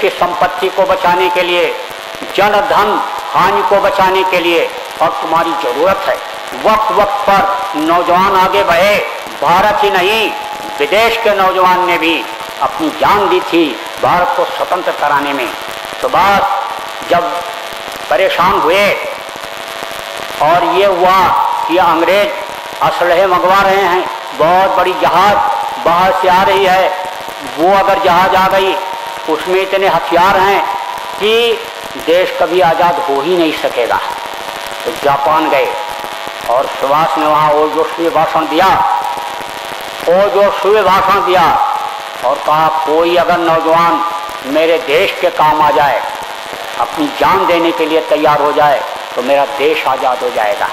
की संपत्ति को बचाने के लिए, जन धन हानि को बचाने के लिए, और तुम्हारी जरूरत है वक्त वक्त पर नौजवान आगे बढ़े। भारत ही नहीं, विदेश के नौजवान ने भी अपनी जान दी थी भारत को स्वतंत्र कराने में। सुभाष जब परेशान हुए और ये हुआ कि अंग्रेज असलहे मंगवा रहे हैं, बहुत बड़ी जहाज बाहर से आ रही है, वो अगर जहाज आ गई उसमें इतने हथियार हैं कि देश कभी आज़ाद हो ही नहीं सकेगा, तो जापान गए और सुभाष ने वहाँ ओजस्वी भाषण दिया, और कहा कोई अगर नौजवान मेरे देश के काम आ जाए, अपनी जान देने के लिए तैयार हो जाए, तो मेरा देश आज़ाद हो जाएगा।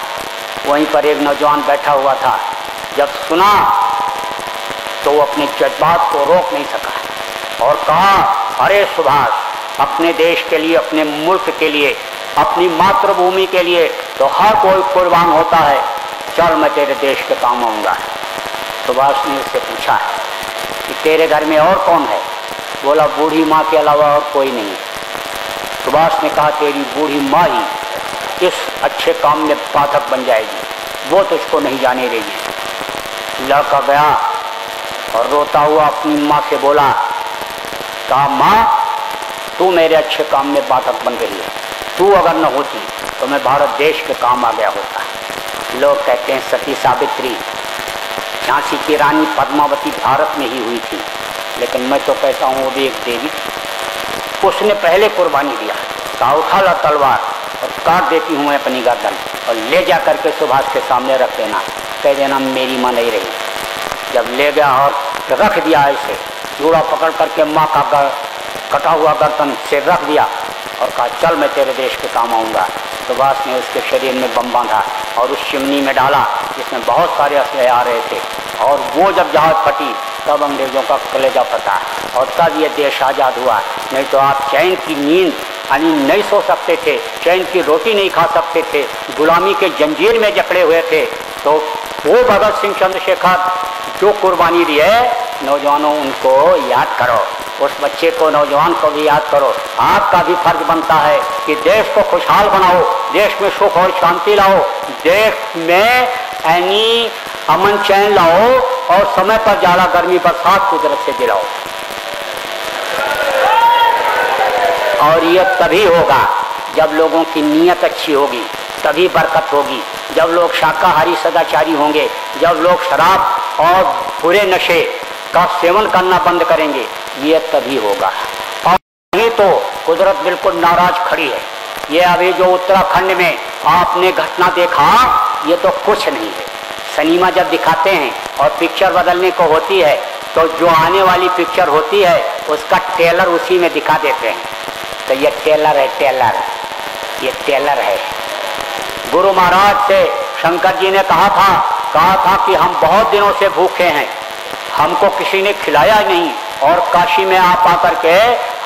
वहीं पर एक नौजवान बैठा हुआ था, जब सुना तो वो अपने जज्बात को रोक नहीं सका और कहा, अरे सुभाष, अपने देश के लिए, अपने मुल्क के लिए, अपनी मातृभूमि के लिए तो हर कोई कुर्बान होता है, चल मैं तेरे देश के काम आऊँगा। सुभाष ने उससे पूछा कि तेरे घर में और कौन है? बोला बूढ़ी माँ के अलावा और कोई नहीं। सुभाष ने कहा तेरी बूढ़ी माँ ही इस अच्छे काम में बाधक बन जाएगी, वो तुझको नहीं जाने देगी। लड़का गया और रोता हुआ अपनी माँ से बोला, कहा माँ तू मेरे अच्छे काम में बाधक बन रही है, तू अगर न होती तो मैं भारत देश के काम आ गया होता। लोग कहते हैं सती सावित्री, झांसी की रानी पद्मावती भारत में ही हुई थी, लेकिन मैं तो कहता हूँ वो भी एक देवी थी। उसने पहले कुर्बानी दिया, कहा उठा ला तलवार और काट देती हूँ मैं अपनी गर्दन, और ले जा करके सुभाष के सामने रख देना, कह देना मेरी माँ नहीं रही। जब ले गया और रख दिया, ऐसे जूड़ा पकड़ करके माँ का कटा हुआ गर्दन से रख दिया और कहा चल मैं तेरे देश के काम आऊँगा। सुभाष ने उसके शरीर में बम बांधा और उस चिमनी में डाला जिसमें बहुत सारे असलहे आ रहे थे, और वो जब जहाज फटी तब अंग्रेज़ों का कलेजा फटा और तब ये देश आज़ाद हुआ। नहीं तो आप चैन की नींद यानी नहीं सो सकते थे, चैन की रोटी नहीं खा सकते थे, गुलामी के जंजीर में जकड़े हुए थे। तो वो भगत सिंह चंद्रशेखर जो कुर्बानी दी है, नौजवानों उनको याद करो, उस बच्चे को, नौजवान को भी याद करो। आपका भी फर्ज बनता है कि देश को खुशहाल बनाओ, देश में सुख और शांति लाओ, देश में यानी अमन चैन लाओ, और समय पर जाड़ा गर्मी बरसात कुदरत से दिलाओ। और ये तभी होगा जब लोगों की नीयत अच्छी होगी, तभी बरकत होगी। जब लोग शाकाहारी सदाचारी होंगे, जब लोग शराब और बुरे नशे का सेवन करना बंद करेंगे, ये तभी होगा। और नहीं तो कुदरत बिल्कुल नाराज खड़ी है। ये अभी जो उत्तराखंड में आपने घटना देखा, ये तो कुछ नहीं है। सिनेमा जब दिखाते हैं और पिक्चर बदलने को होती है, तो जो आने वाली पिक्चर होती है उसका ट्रेलर उसी में दिखा देते हैं। तो ये ट्रेलर है, ये ट्रेलर है। गुरु महाराज से शंकर जी ने कहा था कि हम बहुत दिनों से भूखे हैं, हमको किसी ने खिलाया नहीं, और काशी में आप आकर के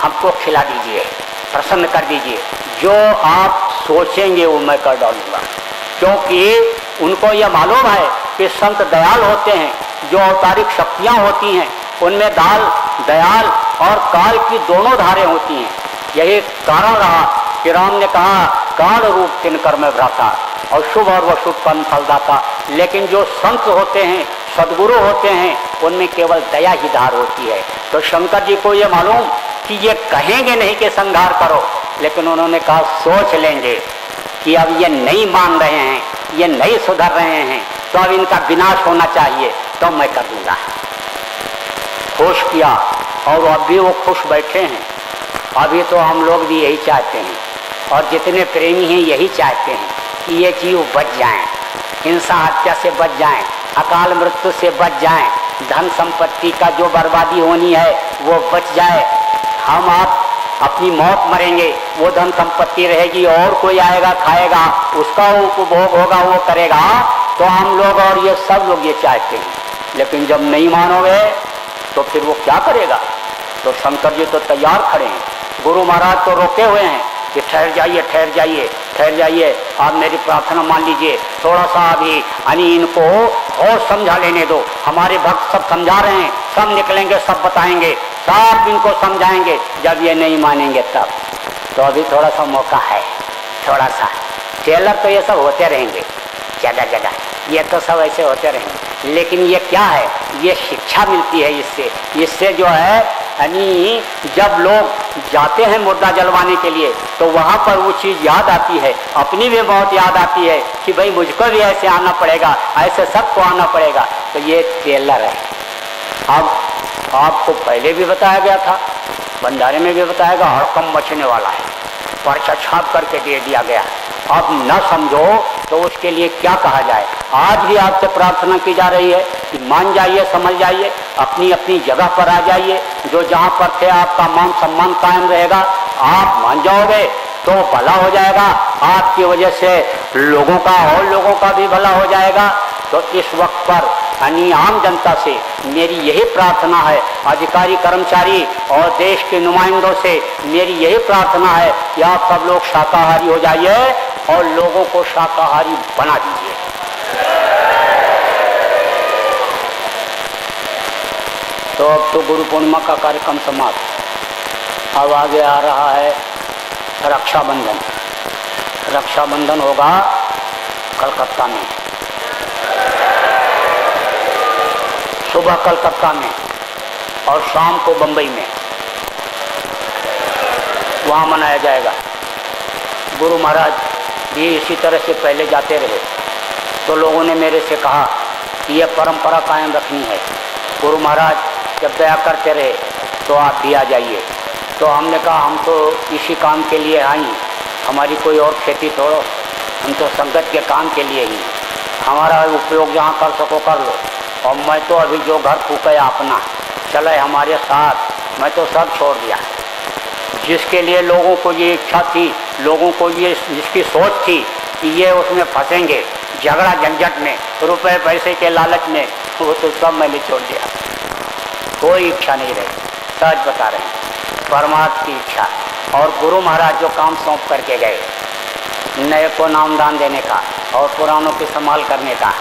हमको खिला दीजिए, प्रसन्न कर दीजिए। जो आप सोचेंगे वो मैं कर डालूंगा, क्योंकि उनको यह मालूम है कि संत दयाल होते हैं। जो अवतारिक शक्तियाँ होती हैं उनमें दयाल और काल की दोनों धारें होती हैं। यही कारण रहा कि राम ने कहा काल रूप किनकर में भ्राता, और शुभ और वशुभ कर्म फलदाता। लेकिन जो संत होते हैं, सदगुरु होते हैं, उनमें केवल दया ही धार होती है। तो शंकर जी को ये मालूम कि ये कहेंगे नहीं कि संहार करो, लेकिन उन्होंने कहा सोच लेंगे कि अब ये नहीं मान रहे हैं, ये नहीं सुधर रहे हैं, तो अब इनका विनाश होना चाहिए, तो मैं कर दूंगा। खुश किया, और अब भी वो खुश बैठे हैं। अभी तो हम लोग भी यही चाहते हैं, और जितने प्रेमी हैं यही चाहते हैं कि ये जीव बच जाएं, हिंसा हत्या से बच जाएं, अकाल मृत्यु से बच जाएं, धन संपत्ति का जो बर्बादी होनी है वो बच जाए। हम आप अपनी मौत मरेंगे, वो धन संपत्ति रहेगी, और कोई आएगा खाएगा, उसका उपभोग होगा, वो करेगा। तो हम लोग और ये सब लोग ये चाहते हैं। लेकिन जब नहीं मानोगे तो फिर वो क्या करेगा? तो शंकर जी तो तैयार खड़े हैं, गुरु महाराज तो रोके हुए हैं कि ठहर जाइए, ठहर जाइए, ठहर जाइए, आप मेरी प्रार्थना मान लीजिए, थोड़ा सा अभी यानी इनको और समझा लेने दो। हमारे भक्त सब समझा रहे हैं, सब निकलेंगे, सब बताएंगे। सब इनको समझाएंगे, जब ये नहीं मानेंगे तब। तो अभी थोड़ा सा मौका है, थोड़ा सा। ट्रेलर तो ये सब होते रहेंगे जगह जगह, ये तो सब ऐसे होते रहेंगे, लेकिन ये क्या है, ये शिक्षा मिलती है इससे। इससे जो है यानी जब लोग जाते हैं मुर्दा जलवाने के लिए तो वहाँ पर वो चीज़ याद आती है, अपनी भी बहुत याद आती है कि भाई मुझको भी ऐसे आना पड़ेगा, ऐसे सबको आना पड़ेगा। तो ये ट्रेलर है। अब आपको पहले भी बताया गया था, भंडारे में भी बताया गया, हड़कम मचने वाला है, पर्चा छाप करके दे दिया गया। अब न समझो तो उसके लिए क्या कहा जाए। आज भी आपसे प्रार्थना की जा रही है कि मान जाइए, समझ जाइए, अपनी अपनी जगह पर आ जाइए। जो जहाँ पर थे आपका मान सम्मान कायम रहेगा। आप मान जाओगे तो भला हो जाएगा, आपकी वजह से लोगों का और लोगों का भी भला हो जाएगा। तो इस वक्त पर यानी आम जनता से मेरी यही प्रार्थना है, अधिकारी कर्मचारी और देश के नुमाइंदों से मेरी यही प्रार्थना है कि आप सब लोग शाकाहारी हो जाइए और लोगों को शाकाहारी बना दीजिए। तो अब तो गुरु पूर्णिमा का कार्यक्रम समाप्त। अब आगे आ रहा है रक्षाबंधन। रक्षाबंधन होगा कलकत्ता में, सुबह कलकत्ता में और शाम को बंबई में, वहाँ मनाया जाएगा। गुरु महाराज भी इसी तरह से पहले जाते रहे, तो लोगों ने मेरे से कहा कि यह परंपरा कायम रखनी है। गुरु महाराज जब दया करते रहे तो आप भी आ जाइए। तो हमने कहा हम तो इसी काम के लिए आई, हमारी कोई और खेती थोड़ो, हम तो संगत के काम के लिए ही, हमारा उपयोग जहाँ कर सको कर लो। और मैं तो अभी जो घर फूके अपना चले हमारे साथ, मैं तो सब छोड़ दिया। जिसके लिए लोगों को ये इच्छा थी, लोगों को ये जिसकी सोच थी कि ये उसमें फंसेंगे, झगड़ा झंझट में, रुपए पैसे के लालच में, वो तो सब मैंने छोड़ दिया। कोई इच्छा नहीं रही, सच बता रहे हैं, परमात्मा की इच्छा। और गुरु महाराज जो काम सौंप करके गए, नए को नामदान देने का और पुरानों की संभाल करने का,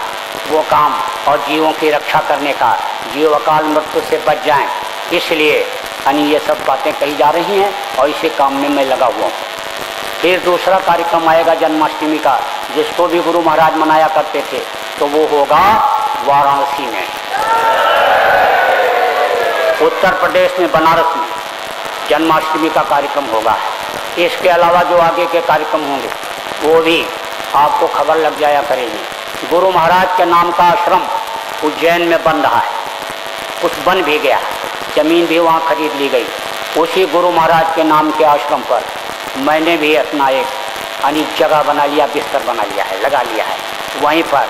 वो काम, और जीवों की रक्षा करने का, जीव अकाल मृत्यु से बच जाएं, इसलिए यानी ये सब बातें कही जा रही हैं और इसी काम में मैं लगा हुआ हूँ। फिर दूसरा कार्यक्रम आएगा जन्माष्टमी का, जिसको भी गुरु महाराज मनाया करते थे, तो वो होगा वाराणसी में, उत्तर प्रदेश में, बनारस में जन्माष्टमी का कार्यक्रम होगा। इसके अलावा जो आगे के कार्यक्रम होंगे वो भी आपको खबर लग जाया करेगी। गुरु महाराज के नाम का आश्रम उज्जैन में बन रहा है, कुछ बन भी गया, ज़मीन भी वहाँ खरीद ली गई। उसी गुरु महाराज के नाम के आश्रम पर मैंने भी अपना एक यानी जगह बना लिया, बिस्तर बना लिया है, लगा लिया है वहीं पर।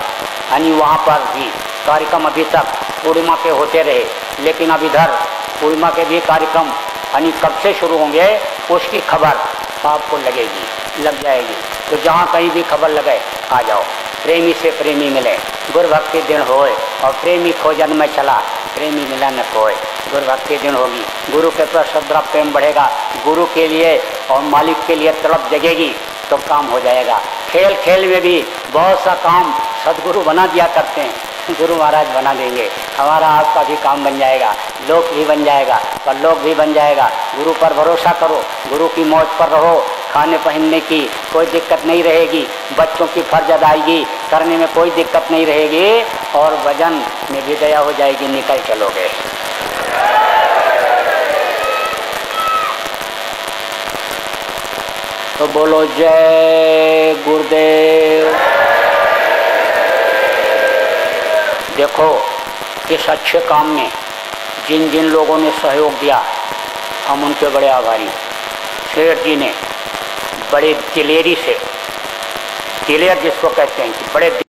यानी वहाँ पर भी कार्यक्रम अभी तक पूर्णिमा के होते रहे, लेकिन अब इधर पूर्णिमा के भी कार्यक्रम यानी कब से शुरू होंगे उसकी खबर आपको लगेगी, लग जाएगी। तो जहाँ कहीं भी खबर लगे आ जाओ। प्रेमी से प्रेमी मिले, गुरु भक्ति दिन होए, और प्रेमी खोजन में चला, प्रेमी मिला न कोय। गुरु भक्ति दिन होगी, गुरु के प्रति श्रद्धा प्रेम बढ़ेगा, गुरु के लिए और मालिक के लिए तड़प जगेगी, तो काम हो जाएगा। खेल खेल में भी बहुत सा काम सदगुरु बना दिया करते हैं, गुरु महाराज बना देंगे, हमारा आपका भी काम बन जाएगा, लोक भी बन जाएगा, परलोक भी बन जाएगा। गुरु पर भरोसा करो, गुरु की मौज पर रहो, खाने पहनने की कोई दिक्कत नहीं रहेगी, बच्चों की फर्ज अदायगी करने में कोई दिक्कत नहीं रहेगी, और वजन में भी दया हो जाएगी, निकल चलोगे। तो बोलो जय गुरुदेव। देखो इस अच्छे काम में जिन जिन लोगों ने सहयोग दिया, हम उनके बड़े आभारी। शेठ जी ने बड़े दिलेरी से, दिलेर जिसको कहते हैं कि बड़े